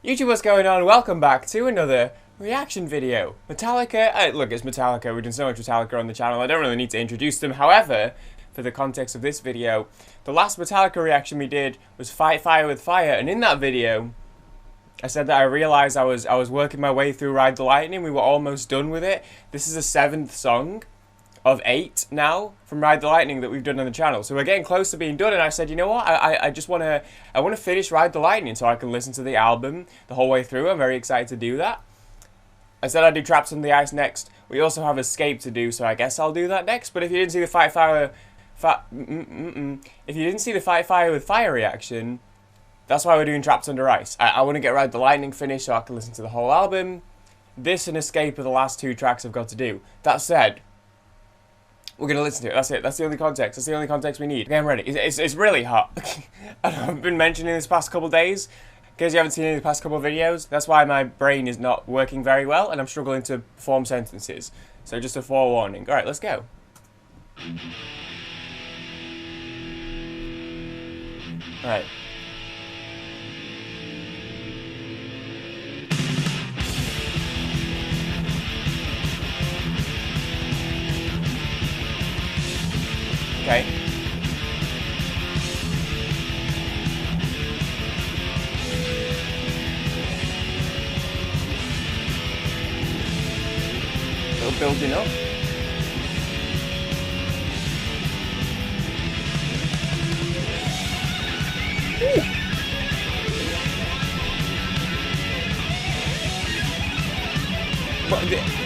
YouTube, what's going on? Welcome back to another reaction video. Metallica, look, it's Metallica. We've done so much Metallica on the channel, I don't really need to introduce them. However, for the context of this video, the last Metallica reaction we did was Fight Fire with Fire, and in that video, I said that I realized I was working my way through Ride the Lightning. We were almost done with it. This is the 7th song of 8 now from Ride the Lightning that we've done on the channel, so we're getting close to being done. And I said, you know what, I just want to finish Ride the Lightning so I can listen to the album the whole way through. I'm very excited to do that. I said I'd do Traps on the Ice next. We also have Escape to do, so I guess I'll do that next. But if you didn't see the Fight Fire with Fire reaction, that's why we're doing Trapped Under Ice. I want to get Ride the Lightning finished so I can listen to the whole album. This and Escape are the last 2 tracks I've got to do. That said, we're going to listen to it. That's it. That's the only context. That's the only context we need. Okay, I'm ready. It's really hot. I've been mentioning this past couple days. In case you haven't seen any of the past couple of videos, that's why my brain is not working very well and I'm struggling to form sentences. So just a forewarning. Alright, let's go. Alright. Okay. Still building up. Ooh. What the?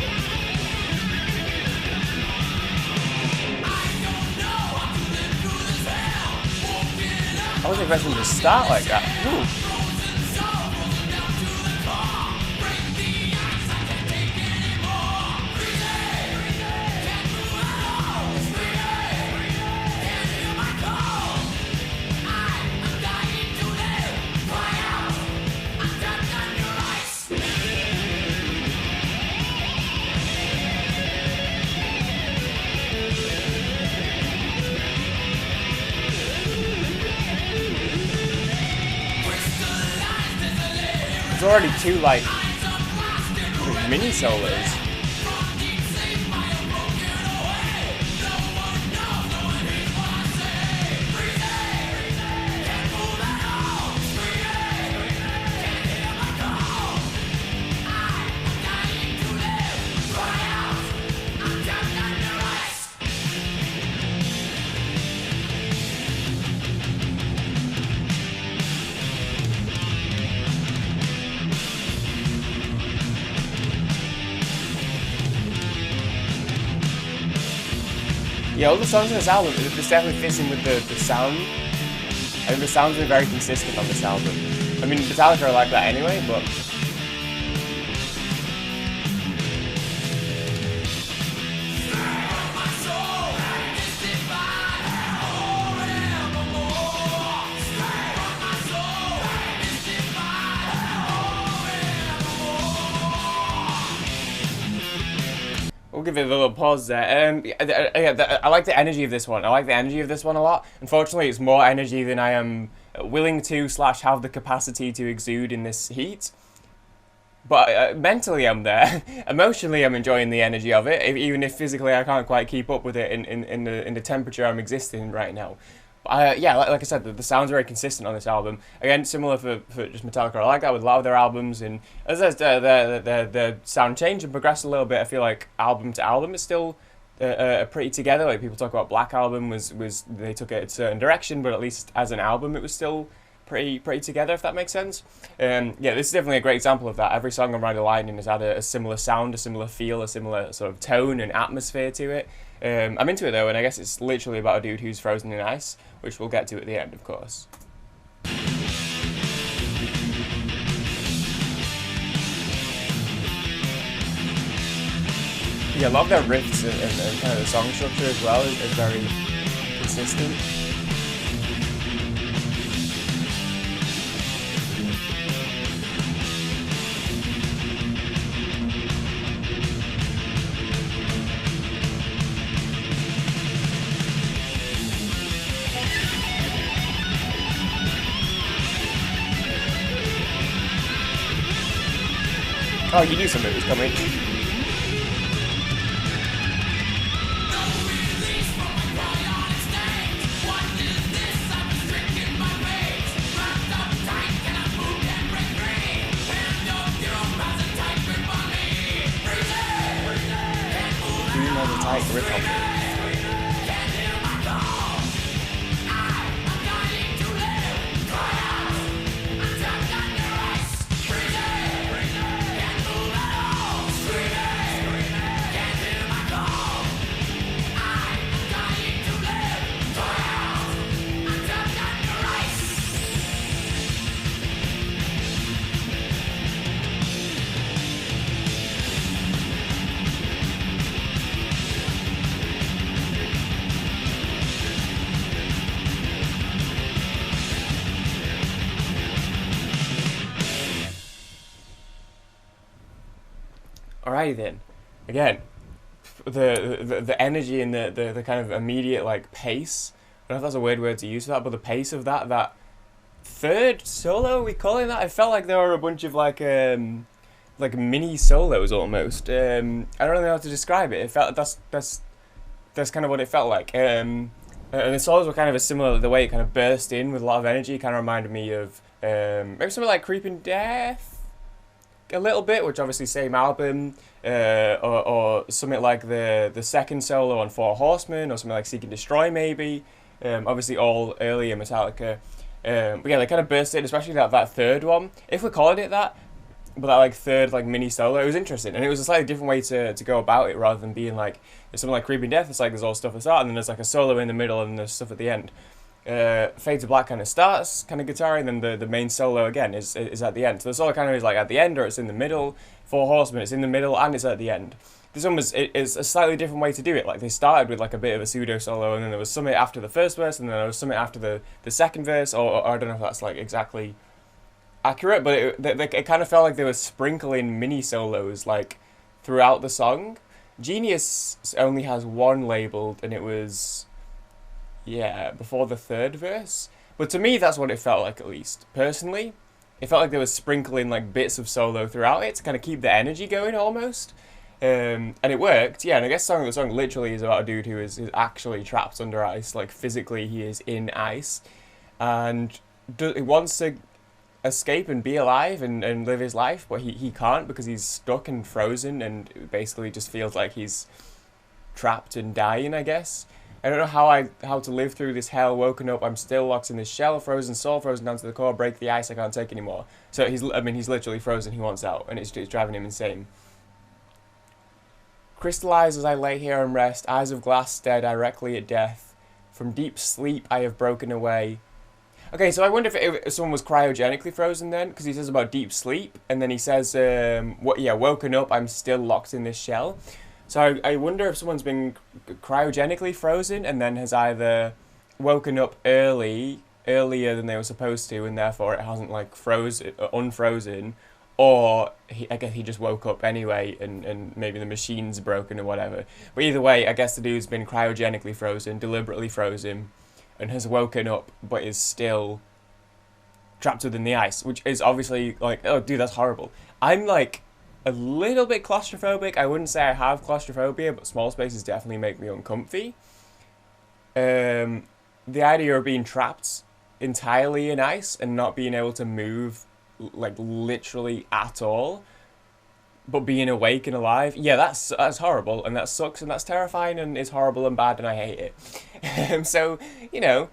I wasn't expecting to start like that. Ooh. There's already 2 like mini solos. Yeah, all the songs on this album, this definitely fits in with the sound. I think the sounds are very consistent on this album. I mean, Metallica are like that anyway, but... We'll give it a little pause there. I like the energy of this one. I like the energy of this one a lot. Unfortunately, it's more energy than I am willing to / have the capacity to exude in this heat. But mentally, I'm there. Emotionally, I'm enjoying the energy of it, even if physically I can't quite keep up with it in the temperature I'm existing in right now. Yeah, like I said, the sound's very consistent on this album. Again, similar for just Metallica. I like that with a lot of their albums, and as their sound changed and progressed a little bit, I feel like album to album is still pretty together. Like people talk about Black Album was they took it a certain direction, but at least as an album, it was still pretty together, if that makes sense. Yeah, this is definitely a great example of that. Every song on Ride the Lightning has had a similar sound, a similar feel, a similar sort of tone and atmosphere to it. I'm into it though, and I guess it's literally about a dude who's frozen in ice, which we'll get to at the end, of course. Yeah, I love their riffs and kind of the song structure as well is very consistent. Oh, you knew something was coming. Doom has a tight grip on me. Alrighty then. Again, the energy and the kind of immediate like pace. I don't know if that's a weird word to use for that, but the pace of that third solo, we calling that? I felt like there were a bunch of like mini solos almost. I don't really know how to describe it. It felt that's kind of what it felt like. And the solos were kind of a similar. The way it kind of burst in with a lot of energy kind of reminded me of maybe something like Creeping Death. A little bit, which obviously same album, or something like the second solo on Four Horsemen, or something like Seek and Destroy maybe. Obviously all earlier Metallica. But yeah, they kind of burst in, especially that third one. If we're calling it that, but that like third like mini solo, it was interesting, and it was a slightly different way to go about it rather than being like something like Creeping Death. It's like there's all stuff at the start, and then there's like a solo in the middle, and there's stuff at the end. Fade to Black kind of starts, kind of guitar, and then the main solo again is at the end. So the solo kind of is like at the end, or it's in the middle. Four Horsemen, it's in the middle and it's at the end. This one is a slightly different way to do it. Like they started with like a bit of a pseudo solo, and then there was something after the first verse, and then there was something after the second verse, or I don't know if that's like exactly accurate, but it kind of felt like they were sprinkling mini solos like throughout the song. Genius only has one labeled, and it was, yeah, before the third verse. But to me, that's what it felt like, at least. Personally, it felt like they were sprinkling like bits of solo throughout it to kind of keep the energy going almost. And it worked, yeah, and I guess the song literally is about a dude who is actually trapped under ice, like physically he is in ice, and he wants to escape and be alive and live his life, but he can't because he's stuck and frozen, and basically just feels like he's trapped and dying, I guess. I don't know how to live through this hell, woken up, I'm still locked in this shell, frozen soul, frozen down to the core, break the ice, I can't take anymore. So he's literally frozen, he wants out, and it's driving him insane. Crystallize as I lay here and rest, eyes of glass stare directly at death. From deep sleep I have broken away. Okay, so I wonder if someone was cryogenically frozen then, because he says about deep sleep, and then he says, woken up, I'm still locked in this shell. So I wonder if someone's been cryogenically frozen and then has either woken up earlier than they were supposed to, and therefore it hasn't like unfrozen, or I guess he just woke up anyway and maybe the machine's broken or whatever. But either way, I guess the dude's been cryogenically frozen, deliberately frozen, and has woken up but is still trapped within the ice, which is obviously like, oh dude, that's horrible. I'm like a little bit claustrophobic. I wouldn't say I have claustrophobia, but small spaces definitely make me uncomfy. The idea of being trapped entirely in ice and not being able to move like literally at all, but being awake and alive, yeah, that's horrible, and that sucks, and that's terrifying, and is horrible and bad, and I hate it. So, you know,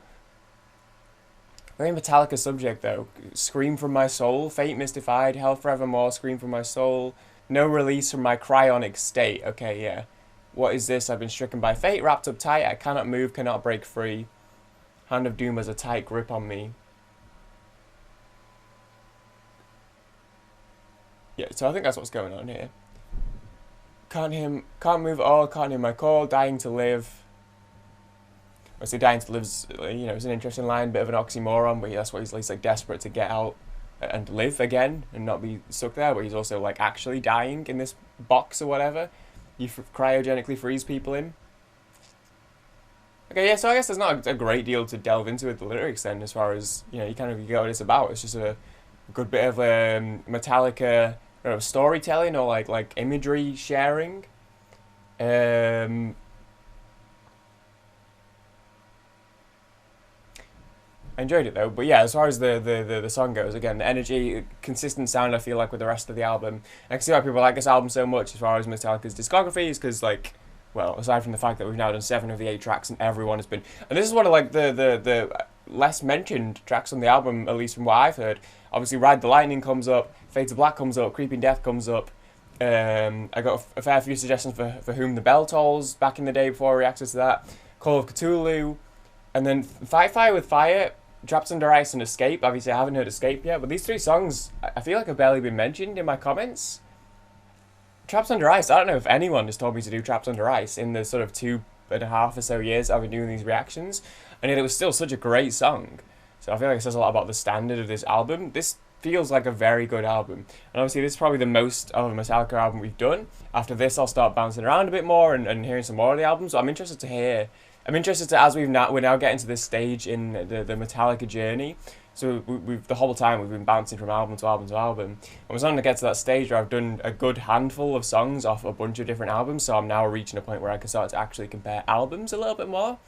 very Metallica subject though. Scream from my soul, fate mystified, hell forevermore, scream from my soul, no release from my cryonic state. Okay, yeah. What is this? I've been stricken by fate, wrapped up tight, I cannot move, cannot break free. Hand of doom has a tight grip on me. Yeah, so I think that's what's going on here. Can't move at all, can't hear my call, dying to live. Obviously, dying to live's, you know, it's an interesting line, bit of an oxymoron, but that's what he's like desperate to get out and live again and not be stuck there, but he's also like actually dying in this box or whatever you cryogenically freeze people in. Okay, yeah, so I guess there's not a great deal to delve into with the lyrics then, as far as, you know, you get what it's about. It's just a good bit of Metallica I don't know, storytelling or like imagery sharing. I enjoyed it though, but yeah, as far as the song goes, again, the energy, consistent sound, I feel like with the rest of the album. I can see why people like this album so much as far as Metallica's discography is, because like, well, aside from the fact that we've now done 7 of the 8 tracks and everyone has been, and this is one of like the less mentioned tracks on the album, at least from what I've heard. Obviously, Ride the Lightning comes up, Fade to Black comes up, Creeping Death comes up. I got a fair few suggestions for Whom the Bell Tolls back in the day before I reacted to that. Call of Cthulhu, and then Fight Fire with Fire, Trapped Under Ice, and Escape. Obviously, I haven't heard Escape yet, but these 3 songs, I feel like have barely been mentioned in my comments. Trapped Under Ice, I don't know if anyone has told me to do Trapped Under Ice in the sort of 2.5 or so years I've been doing these reactions, and yet it was still such a great song. So I feel like it says a lot about the standard of this album. This feels like a very good album, and obviously this is probably the most of a Metallica album we've done. After this, I'll start bouncing around a bit more and hearing some more of the albums. So I'm interested to hear. I'm interested to, as we're now getting to this stage in the Metallica journey. So we've the whole time we've been bouncing from album to album to album, and we're starting to get to that stage where I've done a good handful of songs off a bunch of different albums. So I'm now reaching a point where I can start to actually compare albums a little bit more.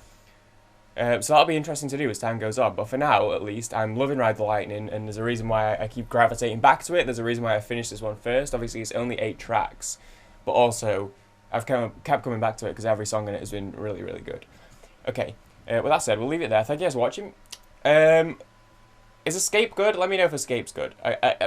So that'll be interesting to do as time goes on. But for now, at least, I'm loving Ride the Lightning, and there's a reason why I keep gravitating back to it. There's a reason why I finished this one first. Obviously, it's only 8 tracks, but also I've kept coming back to it because every song in it has been really, really good. Okay, with that said, we'll leave it there. Thank you guys for watching. Is Escape good? Let me know if Escape's good.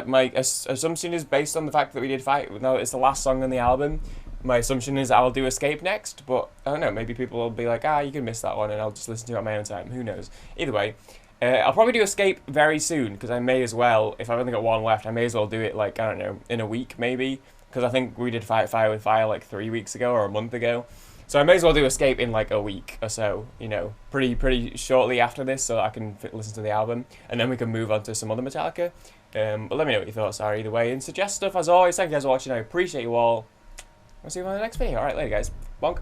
My assumption is based on the fact that we did Fight. No, it's the last song on the album. My assumption is I'll do Escape next, but I don't know, maybe people will be like, you can miss that one, and I'll just listen to it on my own time. Who knows? Either way, I'll probably do Escape very soon, because I may as well, if I've only got 1 left, I may as well do it, like, I don't know, in a week, maybe, because I think we did Fight Fire with Fire, like, 3 weeks ago, or a month ago. So I may as well do Escape in, like, a week or so, you know, pretty shortly after this, so I can listen to the album, and then we can move on to some other Metallica. But let me know what your thoughts are either way, and suggest stuff as always. Thank you guys for watching. I appreciate you all. I'll see you on the next video. Alright, later guys. Bonk.